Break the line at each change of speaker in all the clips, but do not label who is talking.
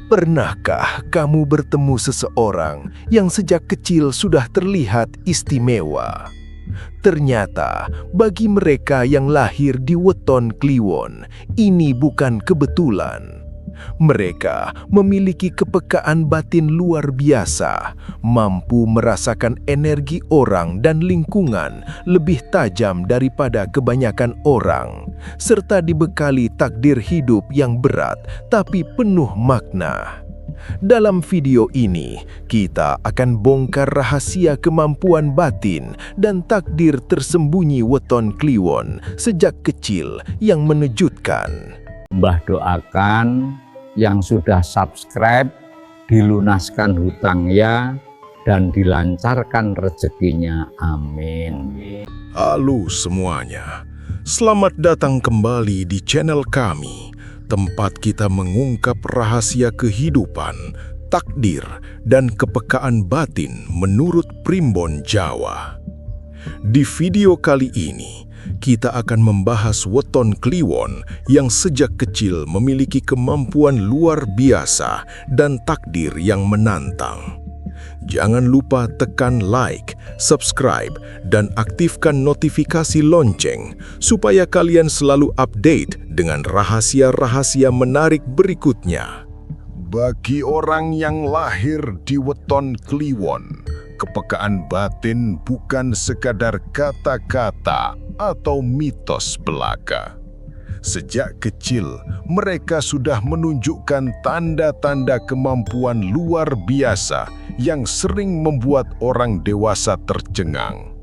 Pernahkah kamu bertemu seseorang yang sejak kecil sudah terlihat istimewa? Ternyata, bagi mereka yang lahir di Weton Kliwon, ini bukan kebetulan. Mereka memiliki kepekaan batin luar biasa, mampu merasakan energi orang dan lingkungan lebih tajam daripada kebanyakan orang, serta dibekali takdir hidup yang berat tapi penuh makna. Dalam video ini, kita akan bongkar rahasia kemampuan batin dan takdir tersembunyi Weton Kliwon sejak kecil yang mengejutkan.
Mbah doakan yang sudah subscribe dilunaskan hutangnya dan dilancarkan rezekinya. Amin.
Halo semuanya, selamat datang kembali di channel kami, tempat kita mengungkap rahasia kehidupan, takdir, dan kepekaan batin menurut primbon Jawa. Di video kali ini, kita akan membahas Weton Kliwon yang sejak kecil memiliki kemampuan luar biasa dan takdir yang menantang. Jangan lupa tekan like, subscribe, dan aktifkan notifikasi lonceng supaya kalian selalu update dengan rahasia-rahasia menarik berikutnya. Bagi orang yang lahir di Weton Kliwon, kepekaan batin bukan sekadar kata-kata atau mitos belaka. Sejak kecil, mereka sudah menunjukkan tanda-tanda kemampuan luar biasa yang sering membuat orang dewasa tercengang.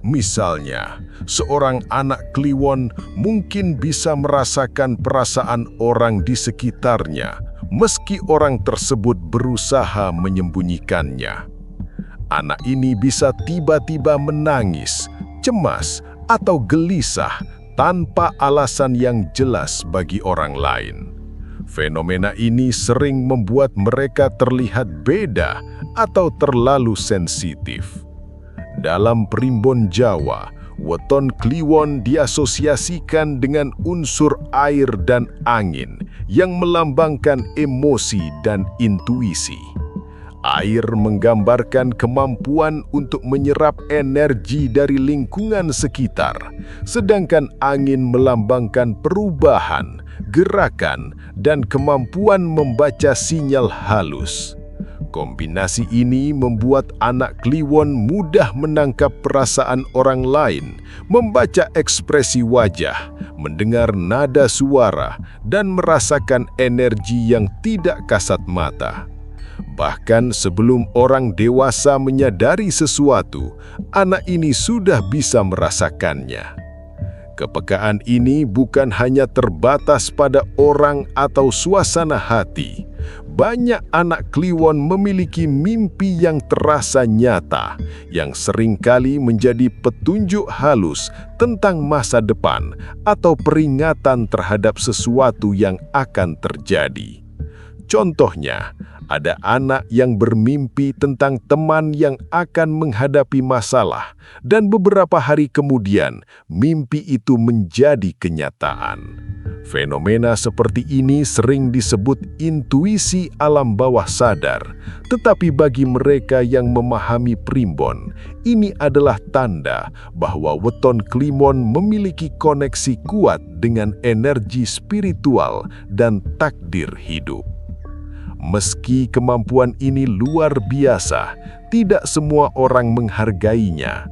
Misalnya, seorang anak Kliwon mungkin bisa merasakan perasaan orang di sekitarnya, meski orang tersebut berusaha menyembunyikannya. Anak ini bisa tiba-tiba menangis, cemas, atau gelisah tanpa alasan yang jelas bagi orang lain. Fenomena ini sering membuat mereka terlihat beda atau terlalu sensitif. Dalam primbon Jawa, Weton Kliwon diasosiasikan dengan unsur air dan angin yang melambangkan emosi dan intuisi. Air menggambarkan kemampuan untuk menyerap energi dari lingkungan sekitar, sedangkan angin melambangkan perubahan, gerakan, dan kemampuan membaca sinyal halus. Kombinasi ini membuat anak Kliwon mudah menangkap perasaan orang lain, membaca ekspresi wajah, mendengar nada suara, dan merasakan energi yang tidak kasat mata. Bahkan sebelum orang dewasa menyadari sesuatu, anak ini sudah bisa merasakannya. Kepekaan ini bukan hanya terbatas pada orang atau suasana hati. Banyak anak Kliwon memiliki mimpi yang terasa nyata, yang seringkali menjadi petunjuk halus tentang masa depan atau peringatan terhadap sesuatu yang akan terjadi. Contohnya, ada anak yang bermimpi tentang teman yang akan menghadapi masalah, dan beberapa hari kemudian mimpi itu menjadi kenyataan. Fenomena seperti ini sering disebut intuisi alam bawah sadar, tetapi bagi mereka yang memahami primbon, ini adalah tanda bahwa Weton Kliwon memiliki koneksi kuat dengan energi spiritual dan takdir hidup. Meski kemampuan ini luar biasa, tidak semua orang menghargainya.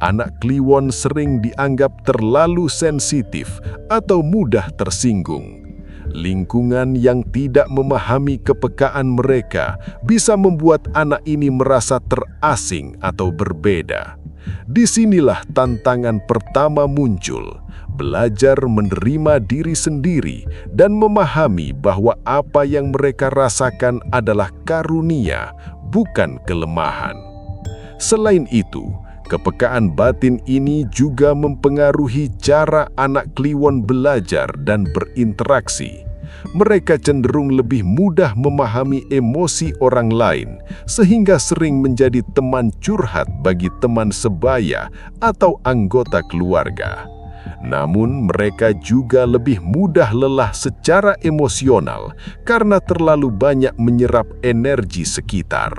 Anak Kliwon sering dianggap terlalu sensitif atau mudah tersinggung. Lingkungan yang tidak memahami kepekaan mereka bisa membuat anak ini merasa terasing atau berbeda. Disinilah tantangan pertama muncul. Belajar menerima diri sendiri dan memahami bahwa apa yang mereka rasakan adalah karunia, bukan kelemahan. Selain itu, kepekaan batin ini juga mempengaruhi cara anak Kliwon belajar dan berinteraksi. Mereka cenderung lebih mudah memahami emosi orang lain, sehingga sering menjadi teman curhat bagi teman sebaya atau anggota keluarga. Namun mereka juga lebih mudah lelah secara emosional karena terlalu banyak menyerap energi sekitar.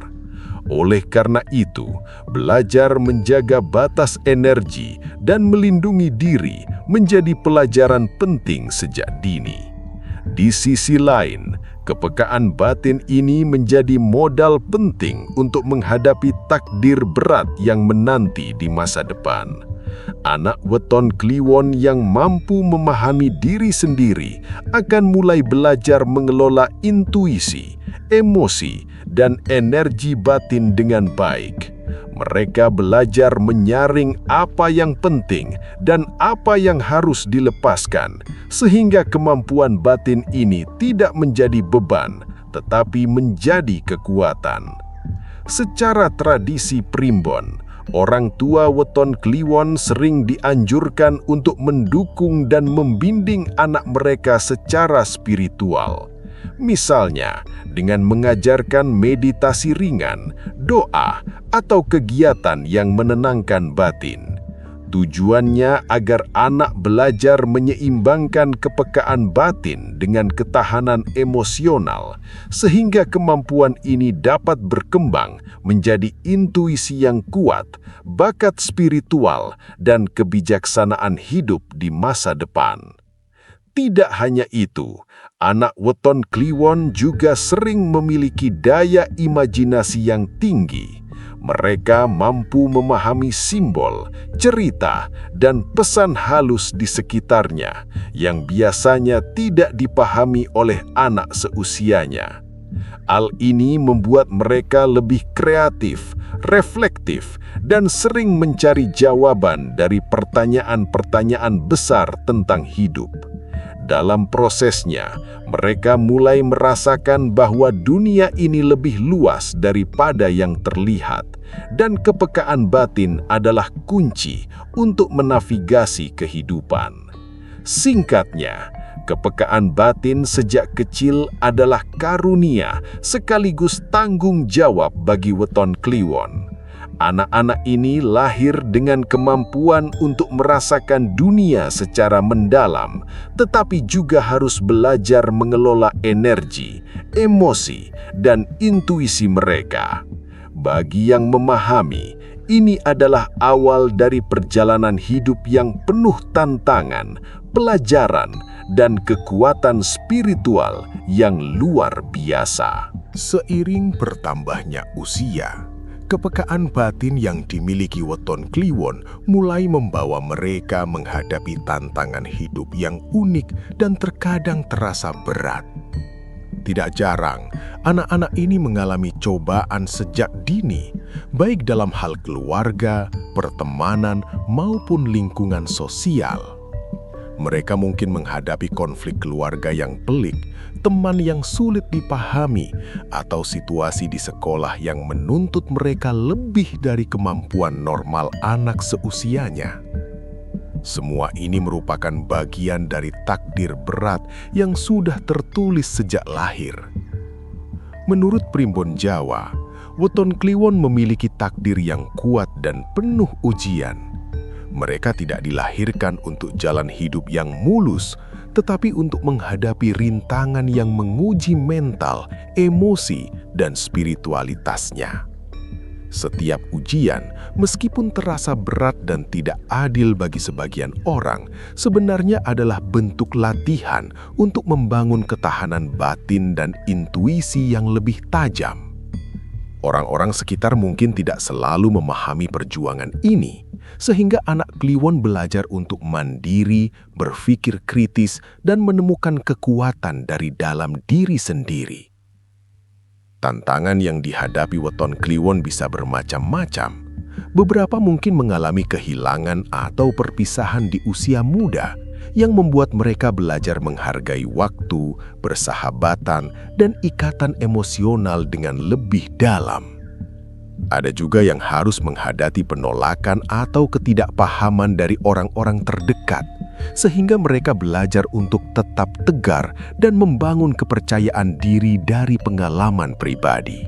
Oleh karena itu, belajar menjaga batas energi dan melindungi diri menjadi pelajaran penting sejak dini. Di sisi lain, kepekaan batin ini menjadi modal penting untuk menghadapi takdir berat yang menanti di masa depan. Anak weton Kliwon yang mampu memahami diri sendiri akan mulai belajar mengelola intuisi, emosi, dan energi batin dengan baik. Mereka belajar menyaring apa yang penting dan apa yang harus dilepaskan, sehingga kemampuan batin ini tidak menjadi beban, tetapi menjadi kekuatan. Secara tradisi primbon, orang tua weton Kliwon sering dianjurkan untuk mendukung dan membimbing anak mereka secara spiritual. Misalnya, dengan mengajarkan meditasi ringan, doa, atau kegiatan yang menenangkan batin. Tujuannya agar anak belajar menyeimbangkan kepekaan batin dengan ketahanan emosional, sehingga kemampuan ini dapat berkembang menjadi intuisi yang kuat, bakat spiritual, dan kebijaksanaan hidup di masa depan. Tidak hanya itu, anak weton Kliwon juga sering memiliki daya imajinasi yang tinggi. Mereka mampu memahami simbol, cerita, dan pesan halus di sekitarnya yang biasanya tidak dipahami oleh anak seusianya. Hal ini membuat mereka lebih kreatif, reflektif, dan sering mencari jawaban dari pertanyaan-pertanyaan besar tentang hidup. Dalam prosesnya, mereka mulai merasakan bahwa dunia ini lebih luas daripada yang terlihat, dan kepekaan batin adalah kunci untuk menavigasi kehidupan. Singkatnya, kepekaan batin sejak kecil adalah karunia sekaligus tanggung jawab bagi weton Kliwon. Anak-anak ini lahir dengan kemampuan untuk merasakan dunia secara mendalam, tetapi juga harus belajar mengelola energi, emosi, dan intuisi mereka. Bagi yang memahami, ini adalah awal dari perjalanan hidup yang penuh tantangan, pelajaran, dan kekuatan spiritual yang luar biasa.
Seiring bertambahnya usia, kepekaan batin yang dimiliki weton Kliwon mulai membawa mereka menghadapi tantangan hidup yang unik dan terkadang terasa berat. Tidak jarang, anak-anak ini mengalami cobaan sejak dini, baik dalam hal keluarga, pertemanan, maupun lingkungan sosial. Mereka mungkin menghadapi konflik keluarga yang pelik, teman yang sulit dipahami, atau situasi di sekolah yang menuntut mereka lebih dari kemampuan normal anak seusianya. Semua ini merupakan bagian dari takdir berat yang sudah tertulis sejak lahir. Menurut Primbon Jawa, weton Kliwon memiliki takdir yang kuat dan penuh ujian. Mereka tidak dilahirkan untuk jalan hidup yang mulus, tetapi untuk menghadapi rintangan yang menguji mental, emosi, dan spiritualitasnya. Setiap ujian, meskipun terasa berat dan tidak adil bagi sebagian orang, sebenarnya adalah bentuk latihan untuk membangun ketahanan batin dan intuisi yang lebih tajam. Orang-orang sekitar mungkin tidak selalu memahami perjuangan ini, sehingga anak Kliwon belajar untuk mandiri, berpikir kritis, dan menemukan kekuatan dari dalam diri sendiri. Tantangan yang dihadapi weton Kliwon bisa bermacam-macam. Beberapa mungkin mengalami kehilangan atau perpisahan di usia muda, yang membuat mereka belajar menghargai waktu, persahabatan, dan ikatan emosional dengan lebih dalam. Ada juga yang harus menghadapi penolakan atau ketidakpahaman dari orang-orang terdekat, sehingga mereka belajar untuk tetap tegar dan membangun kepercayaan diri dari pengalaman pribadi.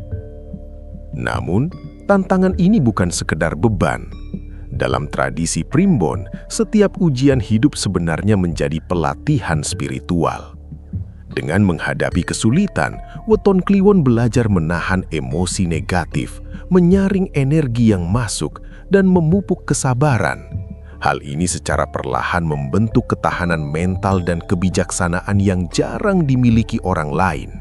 Namun, tantangan ini bukan sekedar beban. Dalam tradisi Primbon, setiap ujian hidup sebenarnya menjadi pelatihan spiritual. Dengan menghadapi kesulitan, Weton Kliwon belajar menahan emosi negatif, menyaring energi yang masuk, dan memupuk kesabaran. Hal ini secara perlahan membentuk ketahanan mental dan kebijaksanaan yang jarang dimiliki orang lain.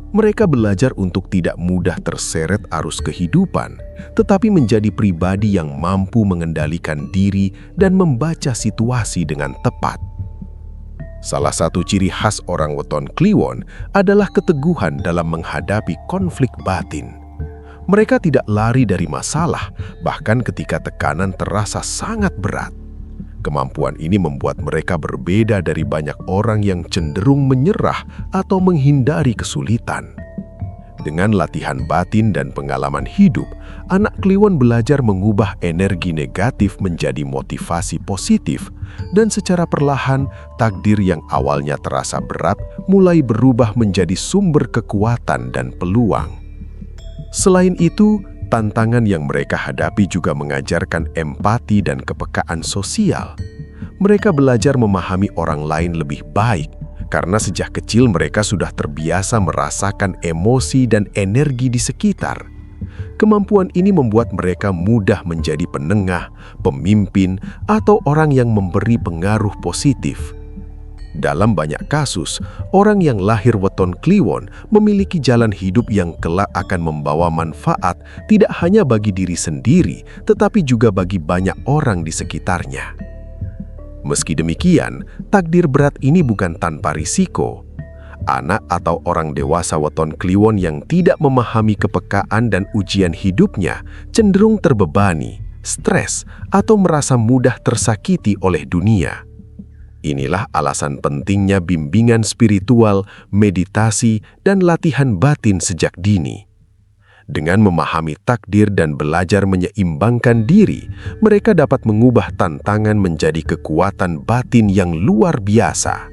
Mereka belajar untuk tidak mudah terseret arus kehidupan, tetapi menjadi pribadi yang mampu mengendalikan diri dan membaca situasi dengan tepat. Salah satu ciri khas orang Weton Kliwon adalah keteguhan dalam menghadapi konflik batin. Mereka tidak lari dari masalah, bahkan ketika tekanan terasa sangat berat. Kemampuan ini membuat mereka berbeda dari banyak orang yang cenderung menyerah atau menghindari kesulitan. Dengan latihan batin dan pengalaman hidup, anak Kliwon belajar mengubah energi negatif menjadi motivasi positif, dan secara perlahan, takdir yang awalnya terasa berat mulai berubah menjadi sumber kekuatan dan peluang. Selain itu, tantangan yang mereka hadapi juga mengajarkan empati dan kepekaan sosial. Mereka belajar memahami orang lain lebih baik, karena sejak kecil mereka sudah terbiasa merasakan emosi dan energi di sekitar. Kemampuan ini membuat mereka mudah menjadi penengah, pemimpin, atau orang yang memberi pengaruh positif. Dalam banyak kasus, orang yang lahir Weton Kliwon memiliki jalan hidup yang kelak akan membawa manfaat tidak hanya bagi diri sendiri, tetapi juga bagi banyak orang di sekitarnya. Meski demikian, takdir berat ini bukan tanpa risiko. Anak atau orang dewasa Weton Kliwon yang tidak memahami kepekaan dan ujian hidupnya cenderung terbebani, stres, atau merasa mudah tersakiti oleh dunia. Inilah alasan pentingnya bimbingan spiritual, meditasi, dan latihan batin sejak dini. Dengan memahami takdir dan belajar menyeimbangkan diri, mereka dapat mengubah tantangan menjadi kekuatan batin yang luar biasa.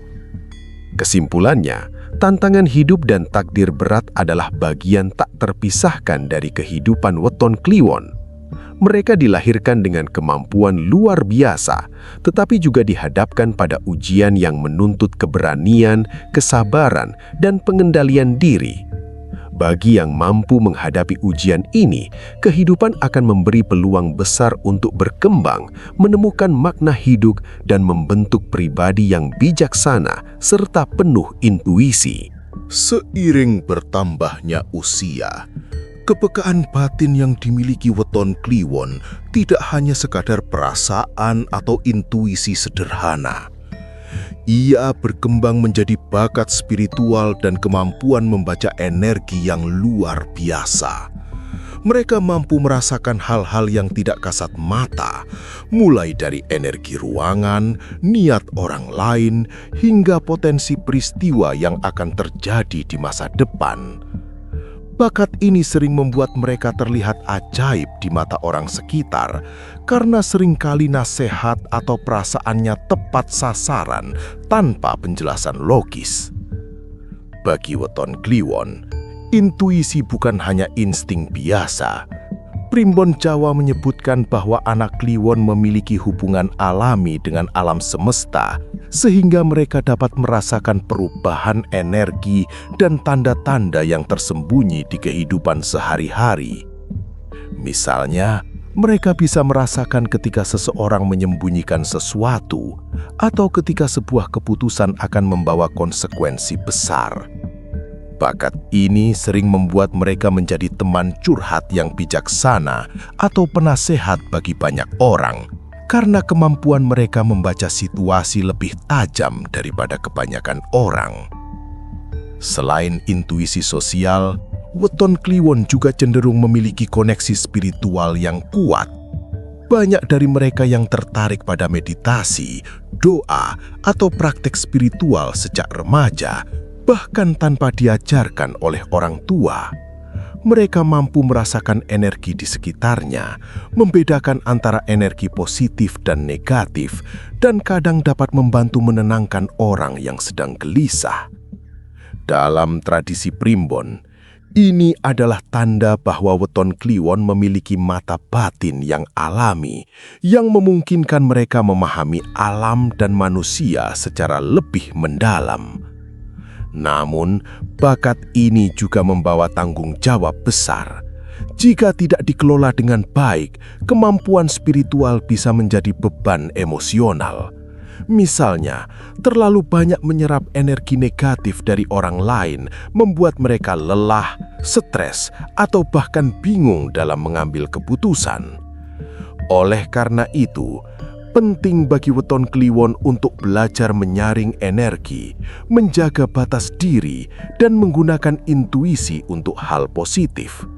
Kesimpulannya, tantangan hidup dan takdir berat adalah bagian tak terpisahkan dari kehidupan Weton Kliwon. Mereka dilahirkan dengan kemampuan luar biasa, tetapi juga dihadapkan pada ujian yang menuntut keberanian, kesabaran, dan pengendalian diri. Bagi yang mampu menghadapi ujian ini, kehidupan akan memberi peluang besar untuk berkembang, menemukan makna hidup, dan membentuk pribadi yang bijaksana serta penuh intuisi.
Seiring bertambahnya usia, kepekaan batin yang dimiliki Weton Kliwon tidak hanya sekadar perasaan atau intuisi sederhana. Ia berkembang menjadi bakat spiritual dan kemampuan membaca energi yang luar biasa. Mereka mampu merasakan hal-hal yang tidak kasat mata, mulai dari energi ruangan, niat orang lain, hingga potensi peristiwa yang akan terjadi di masa depan. Bakat ini sering membuat mereka terlihat ajaib di mata orang sekitar karena seringkali nasihat atau perasaannya tepat sasaran tanpa penjelasan logis. Bagi Weton Kliwon, intuisi bukan hanya insting biasa. Primbon Jawa menyebutkan bahwa anak Kliwon memiliki hubungan alami dengan alam semesta, sehingga mereka dapat merasakan perubahan energi dan tanda-tanda yang tersembunyi di kehidupan sehari-hari. Misalnya, mereka bisa merasakan ketika seseorang menyembunyikan sesuatu, atau ketika sebuah keputusan akan membawa konsekuensi besar. Bakat ini sering membuat mereka menjadi teman curhat yang bijaksana atau penasehat bagi banyak orang, karena kemampuan mereka membaca situasi lebih tajam daripada kebanyakan orang. Selain intuisi sosial, Weton Kliwon juga cenderung memiliki koneksi spiritual yang kuat. Banyak dari mereka yang tertarik pada meditasi, doa, atau praktek spiritual sejak remaja, bahkan tanpa diajarkan oleh orang tua. Mereka mampu merasakan energi di sekitarnya, membedakan antara energi positif dan negatif, dan kadang dapat membantu menenangkan orang yang sedang gelisah. Dalam tradisi Primbon,
Ini adalah tanda bahwa weton kliwon memiliki mata batin yang alami, yang memungkinkan mereka memahami alam dan manusia secara lebih mendalam. Namun, bakat ini juga membawa tanggung jawab besar. Jika tidak dikelola dengan baik, kemampuan spiritual bisa menjadi beban emosional. Misalnya, terlalu banyak menyerap energi negatif dari orang lain membuat mereka lelah, stres, atau bahkan bingung dalam mengambil keputusan. Oleh karena itu, penting bagi weton kliwon untuk belajar menyaring energi, menjaga batas diri, dan menggunakan intuisi untuk hal positif.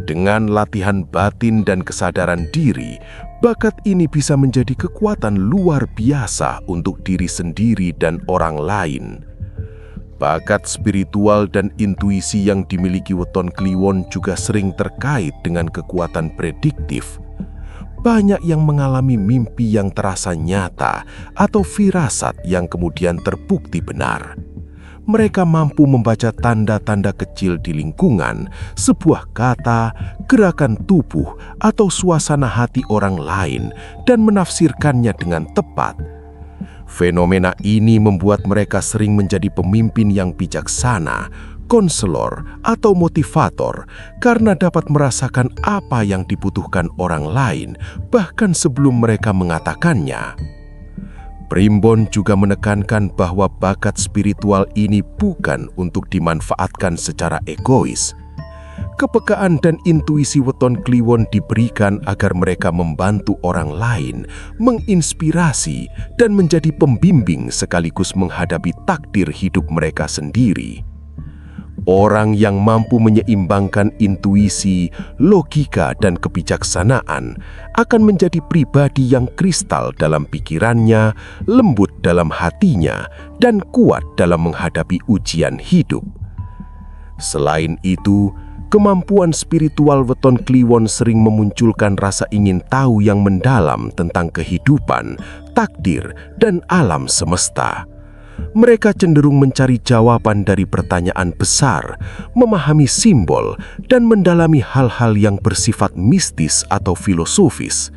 Dengan latihan batin dan kesadaran diri, bakat ini bisa menjadi kekuatan luar biasa untuk diri sendiri dan orang lain. Bakat spiritual dan intuisi yang dimiliki weton kliwon juga sering terkait dengan kekuatan prediktif. Banyak yang mengalami mimpi yang terasa nyata atau firasat yang kemudian terbukti benar. Mereka mampu membaca tanda-tanda kecil di lingkungan, sebuah kata, gerakan tubuh, atau suasana hati orang lain dan menafsirkannya dengan tepat. Fenomena ini membuat mereka sering menjadi pemimpin yang bijaksana, konselor, atau motivator karena dapat merasakan apa yang dibutuhkan orang lain bahkan sebelum mereka mengatakannya. Primbon juga menekankan bahwa bakat spiritual ini bukan untuk dimanfaatkan secara egois. Kepekaan dan intuisi weton kliwon diberikan agar mereka membantu orang lain, menginspirasi, dan menjadi pembimbing sekaligus menghadapi takdir hidup mereka sendiri. Orang yang mampu menyeimbangkan intuisi, logika, dan kebijaksanaan akan menjadi pribadi yang kristal dalam pikirannya, lembut dalam hatinya, dan kuat dalam menghadapi ujian hidup. Selain itu, kemampuan spiritual weton kliwon sering memunculkan rasa ingin tahu yang mendalam tentang kehidupan, takdir, dan alam semesta. Mereka cenderung mencari jawaban dari pertanyaan besar, memahami simbol, dan mendalami hal-hal yang bersifat mistis atau filosofis.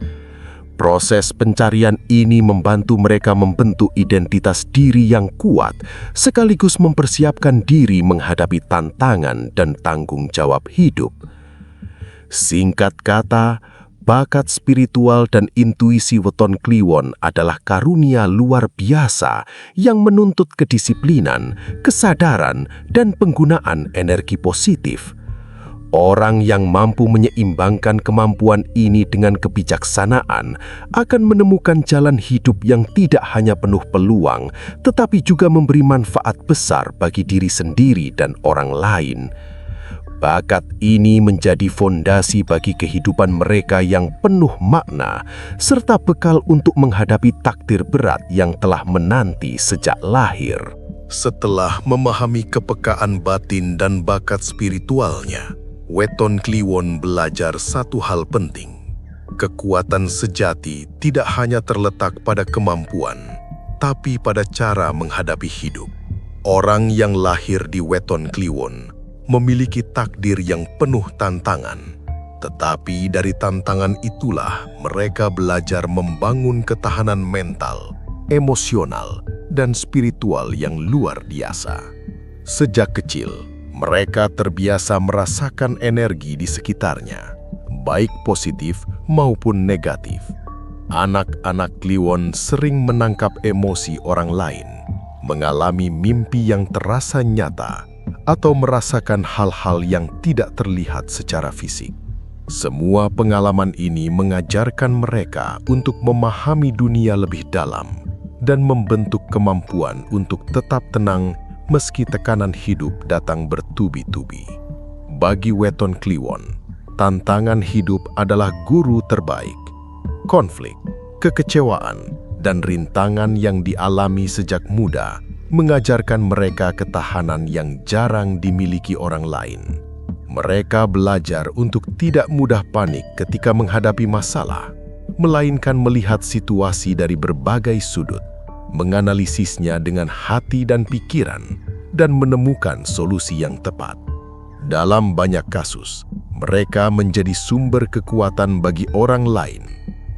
Proses pencarian ini membantu mereka membentuk identitas diri yang kuat, sekaligus mempersiapkan diri menghadapi tantangan dan tanggung jawab hidup. Singkat kata, bakat spiritual dan intuisi weton kliwon adalah karunia luar biasa yang menuntut kedisiplinan, kesadaran, dan penggunaan energi positif. Orang yang mampu menyeimbangkan kemampuan ini dengan kebijaksanaan akan menemukan jalan hidup yang tidak hanya penuh peluang, tetapi juga memberi manfaat besar bagi diri sendiri dan orang lain. Bakat ini menjadi fondasi bagi kehidupan mereka yang penuh makna, serta bekal untuk menghadapi takdir berat yang telah menanti sejak lahir.
Setelah memahami kepekaan batin dan bakat spiritualnya, weton kliwon belajar satu hal penting. Kekuatan sejati tidak hanya terletak pada kemampuan, tapi pada cara menghadapi hidup. Orang yang lahir di weton kliwon memiliki takdir yang penuh tantangan. Tetapi dari tantangan itulah mereka belajar membangun ketahanan mental, emosional, dan spiritual yang luar biasa. Sejak kecil, mereka terbiasa merasakan energi di sekitarnya, baik positif maupun negatif. Anak-anak kliwon sering menangkap emosi orang lain, mengalami mimpi yang terasa nyata, atau merasakan hal-hal yang tidak terlihat secara fisik. Semua pengalaman ini mengajarkan mereka untuk memahami dunia lebih dalam dan membentuk kemampuan untuk tetap tenang meski tekanan hidup datang bertubi-tubi. Bagi weton kliwon, tantangan hidup adalah guru terbaik. Konflik, kekecewaan, dan rintangan yang dialami sejak muda mengajarkan mereka ketahanan yang jarang dimiliki orang lain. Mereka belajar untuk tidak mudah panik ketika menghadapi masalah, melainkan melihat situasi dari berbagai sudut, menganalisisnya dengan hati dan pikiran, dan menemukan solusi yang tepat.
Dalam banyak kasus, mereka menjadi sumber kekuatan bagi orang lain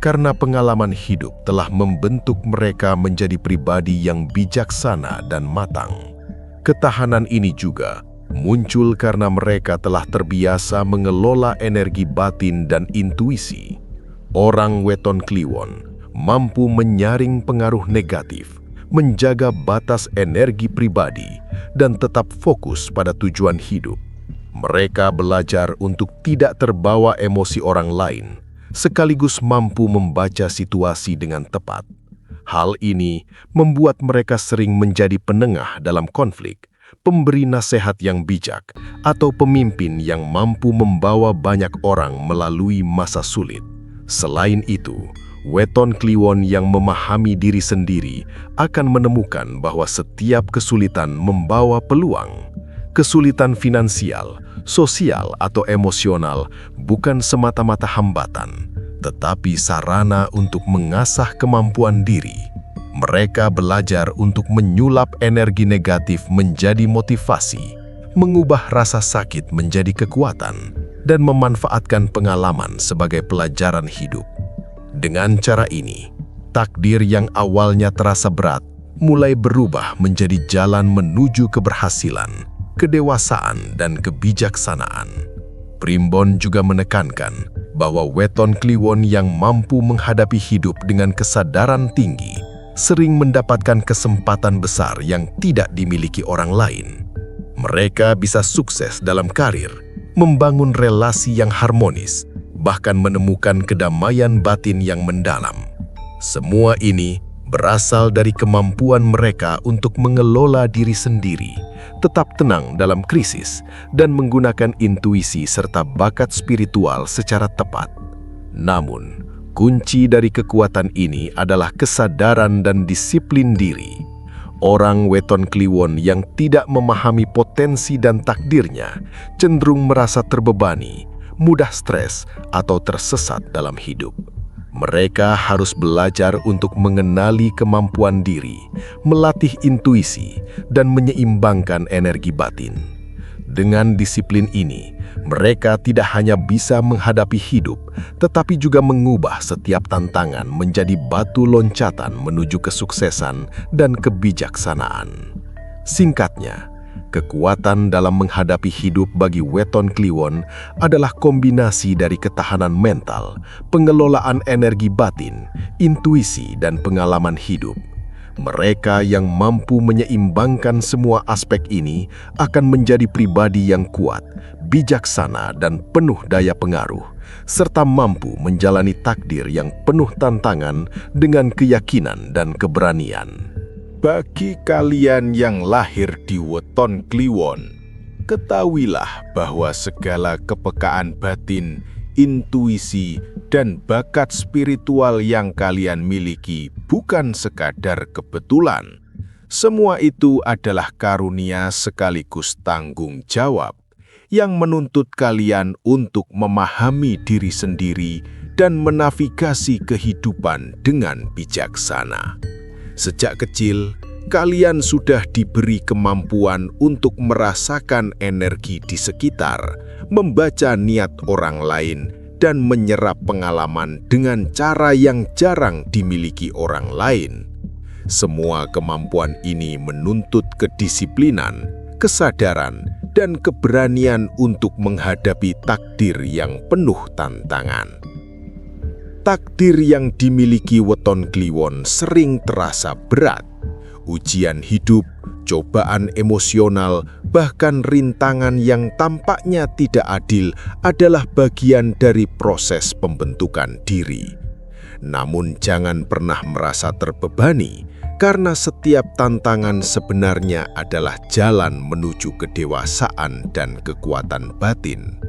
karena pengalaman hidup telah membentuk mereka menjadi pribadi yang bijaksana dan matang. Ketahanan ini juga muncul karena mereka telah terbiasa mengelola energi batin dan intuisi. Orang weton kliwon mampu menyaring pengaruh negatif, menjaga batas energi pribadi, dan tetap fokus pada tujuan hidup. Mereka belajar untuk tidak terbawa emosi orang lain, sekaligus mampu membaca situasi dengan tepat. Hal ini membuat mereka sering menjadi penengah dalam konflik, pemberi nasihat yang bijak, atau pemimpin yang mampu membawa banyak orang melalui masa sulit. Selain itu, weton kliwon yang memahami diri sendiri akan menemukan bahwa setiap kesulitan membawa peluang. Kesulitan finansial, sosial, atau emosional bukan semata-mata hambatan, tetapi sarana untuk mengasah kemampuan diri. Mereka belajar untuk menyulap energi negatif menjadi motivasi, mengubah rasa sakit menjadi kekuatan, dan memanfaatkan pengalaman sebagai pelajaran hidup. Dengan cara ini, takdir yang awalnya terasa berat mulai berubah menjadi jalan menuju keberhasilan, kedewasaan, dan kebijaksanaan. Primbon juga menekankan bahwa weton kliwon yang mampu menghadapi hidup dengan kesadaran tinggi sering mendapatkan kesempatan besar yang tidak dimiliki orang lain. Mereka bisa sukses dalam karir, membangun relasi yang harmonis, bahkan menemukan kedamaian batin yang mendalam. Semua ini berasal dari kemampuan mereka untuk mengelola diri sendiri, tetap tenang dalam krisis, dan menggunakan intuisi serta bakat spiritual secara tepat. Namun, kunci dari kekuatan ini adalah kesadaran dan disiplin diri. Orang weton kliwon yang tidak memahami potensi dan takdirnya cenderung merasa terbebani, mudah stres, atau tersesat dalam hidup. Mereka harus belajar untuk mengenali kemampuan diri, melatih intuisi, dan menyeimbangkan energi batin. Dengan disiplin ini, mereka tidak hanya bisa menghadapi hidup, tetapi juga mengubah setiap tantangan menjadi batu loncatan menuju kesuksesan dan kebijaksanaan. Singkatnya, kekuatan dalam menghadapi hidup bagi weton kliwon adalah kombinasi dari ketahanan mental, pengelolaan energi batin, intuisi, dan pengalaman hidup. Mereka yang mampu menyeimbangkan semua aspek ini akan menjadi pribadi yang kuat, bijaksana, dan penuh daya pengaruh, serta mampu menjalani takdir yang penuh tantangan dengan keyakinan dan keberanian.
Bagi kalian yang lahir di weton kliwon, ketahuilah bahwa segala kepekaan batin, intuisi, dan bakat spiritual yang kalian miliki bukan sekadar kebetulan. Semua itu adalah karunia sekaligus tanggung jawab yang menuntut kalian untuk memahami diri sendiri dan menavigasi kehidupan dengan bijaksana. Sejak kecil, kalian sudah diberi kemampuan untuk merasakan energi di sekitar, membaca niat orang lain, dan menyerap pengalaman dengan cara yang jarang dimiliki orang lain. Semua kemampuan ini menuntut kedisiplinan, kesadaran, dan keberanian untuk menghadapi takdir yang penuh tantangan. Takdir yang dimiliki weton kliwon sering terasa berat. Ujian hidup, cobaan emosional, bahkan rintangan yang tampaknya tidak adil adalah bagian dari proses pembentukan diri. Namun jangan pernah merasa terbebani, karena setiap tantangan sebenarnya adalah jalan menuju kedewasaan dan kekuatan batin.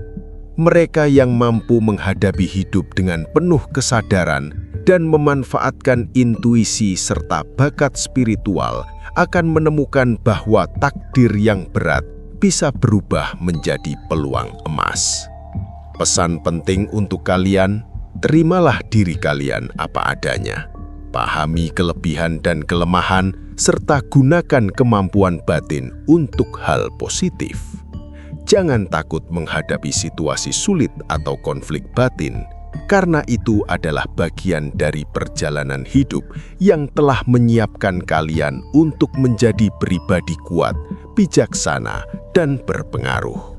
Mereka yang mampu menghadapi hidup dengan penuh kesadaran dan memanfaatkan intuisi serta bakat spiritual akan menemukan bahwa takdir yang berat bisa berubah menjadi peluang emas. Pesan penting untuk kalian, terimalah diri kalian apa adanya. Pahami kelebihan dan kelemahan, serta gunakan kemampuan batin untuk hal positif. Jangan takut menghadapi situasi sulit atau konflik batin, karena itu adalah bagian dari perjalanan hidup yang telah menyiapkan kalian untuk menjadi pribadi kuat, bijaksana, dan berpengaruh.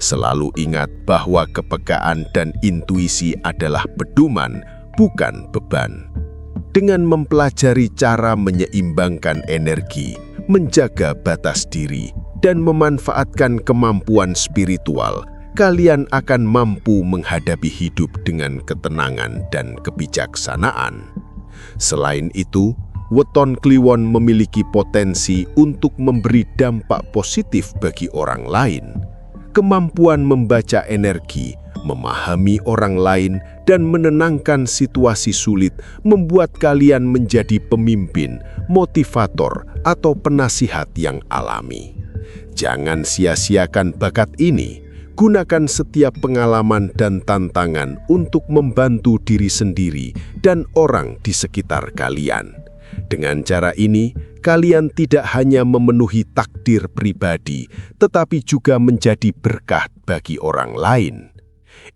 Selalu ingat bahwa kepekaan dan intuisi adalah pedoman, bukan beban. Dengan mempelajari cara menyeimbangkan energi, menjaga batas diri, dan memanfaatkan kemampuan spiritual, kalian akan mampu menghadapi hidup dengan ketenangan dan kebijaksanaan. Selain itu, weton Kliwon memiliki potensi untuk memberi dampak positif bagi orang lain. Kemampuan membaca energi, memahami orang lain, dan menenangkan situasi sulit membuat kalian menjadi pemimpin, motivator, atau penasihat yang alami. Jangan sia-siakan bakat ini. Gunakan setiap pengalaman dan tantangan untuk membantu diri sendiri dan orang di sekitar kalian. Dengan cara ini, kalian tidak hanya memenuhi takdir pribadi, tetapi juga menjadi berkah bagi orang lain.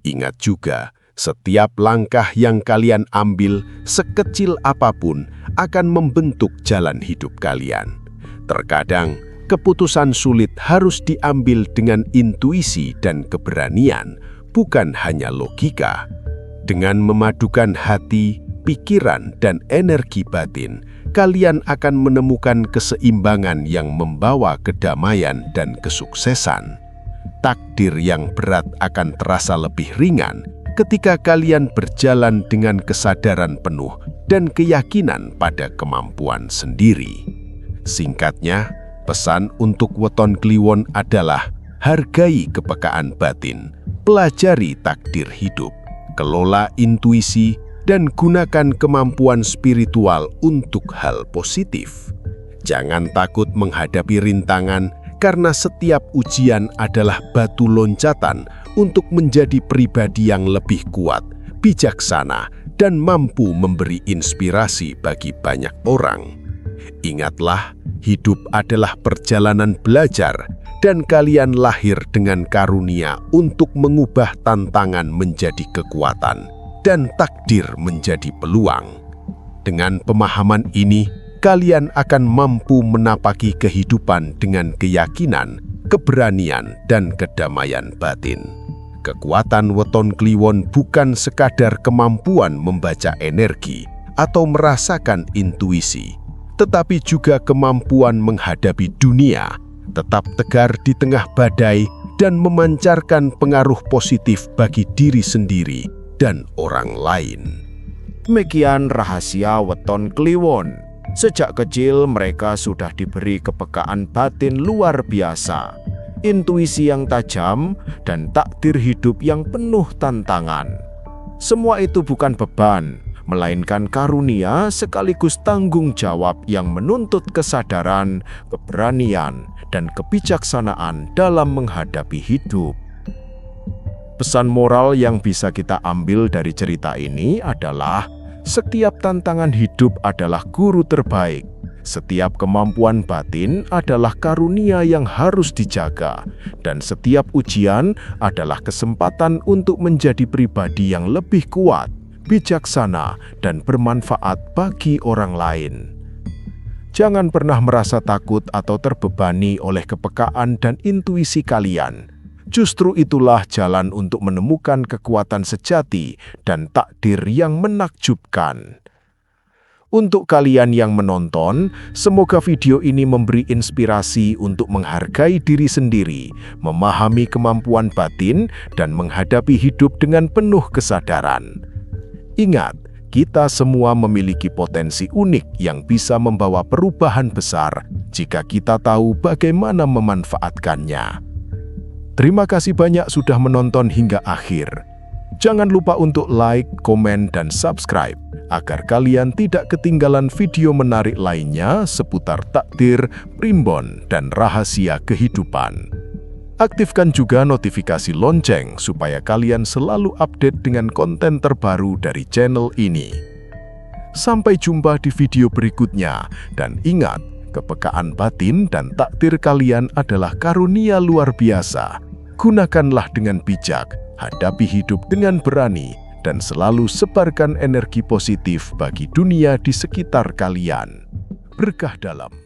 Ingat juga, setiap langkah yang kalian ambil, sekecil apapun, akan membentuk jalan hidup kalian. Terkadang, keputusan sulit harus diambil dengan intuisi dan keberanian, bukan hanya logika. Dengan memadukan hati, pikiran, dan energi batin, kalian akan menemukan keseimbangan yang membawa kedamaian dan kesuksesan. Takdir yang berat akan terasa lebih ringan ketika kalian berjalan dengan kesadaran penuh dan keyakinan pada kemampuan sendiri. Singkatnya, pesan untuk weton Kliwon adalah hargai kepekaan batin, pelajari takdir hidup, kelola intuisi, dan gunakan kemampuan spiritual untuk hal positif. Jangan takut menghadapi rintangan, karena setiap ujian adalah batu loncatan untuk menjadi pribadi yang lebih kuat, bijaksana, dan mampu memberi inspirasi bagi banyak orang. Ingatlah, hidup adalah perjalanan belajar, dan kalian lahir dengan karunia untuk mengubah tantangan menjadi kekuatan dan takdir menjadi peluang. Dengan pemahaman ini, kalian akan mampu menapaki kehidupan dengan keyakinan, keberanian, dan kedamaian batin. Kekuatan weton Kliwon bukan sekadar kemampuan membaca energi atau merasakan intuisi, tetapi juga kemampuan menghadapi dunia, tetap tegar di tengah badai, dan memancarkan pengaruh positif bagi diri sendiri dan orang lain.
Demikian rahasia weton Kliwon. Sejak kecil mereka sudah diberi kepekaan batin luar biasa, intuisi yang tajam, dan takdir hidup yang penuh tantangan. Semua itu bukan beban, melainkan karunia sekaligus tanggung jawab yang menuntut kesadaran, keberanian, dan kebijaksanaan dalam menghadapi hidup. Pesan moral yang bisa kita ambil dari cerita ini adalah setiap tantangan hidup adalah guru terbaik. Setiap kemampuan batin adalah karunia yang harus dijaga, dan setiap ujian adalah kesempatan untuk menjadi pribadi yang lebih kuat, bijaksana, dan bermanfaat bagi orang lain. Jangan pernah merasa takut atau terbebani oleh kepekaan dan intuisi kalian. Justru itulah jalan untuk menemukan kekuatan sejati dan takdir yang menakjubkan. Untuk kalian yang menonton, semoga video ini memberi inspirasi untuk menghargai diri sendiri, memahami kemampuan batin, dan menghadapi hidup dengan penuh kesadaran. Ingat, kita semua memiliki potensi unik yang bisa membawa perubahan besar jika kita tahu bagaimana memanfaatkannya. Terima kasih banyak sudah menonton hingga akhir. Jangan lupa untuk like, komen, dan subscribe agar kalian tidak ketinggalan video menarik lainnya seputar takdir, primbon, dan rahasia kehidupan. Aktifkan juga notifikasi lonceng supaya kalian selalu update dengan konten terbaru dari channel ini. Sampai jumpa di video berikutnya, dan ingat, kepekaan batin dan takdir kalian adalah karunia luar biasa.
Gunakanlah dengan bijak, hadapi hidup dengan berani, dan selalu sebarkan energi positif bagi dunia di sekitar kalian. Berkah dalam.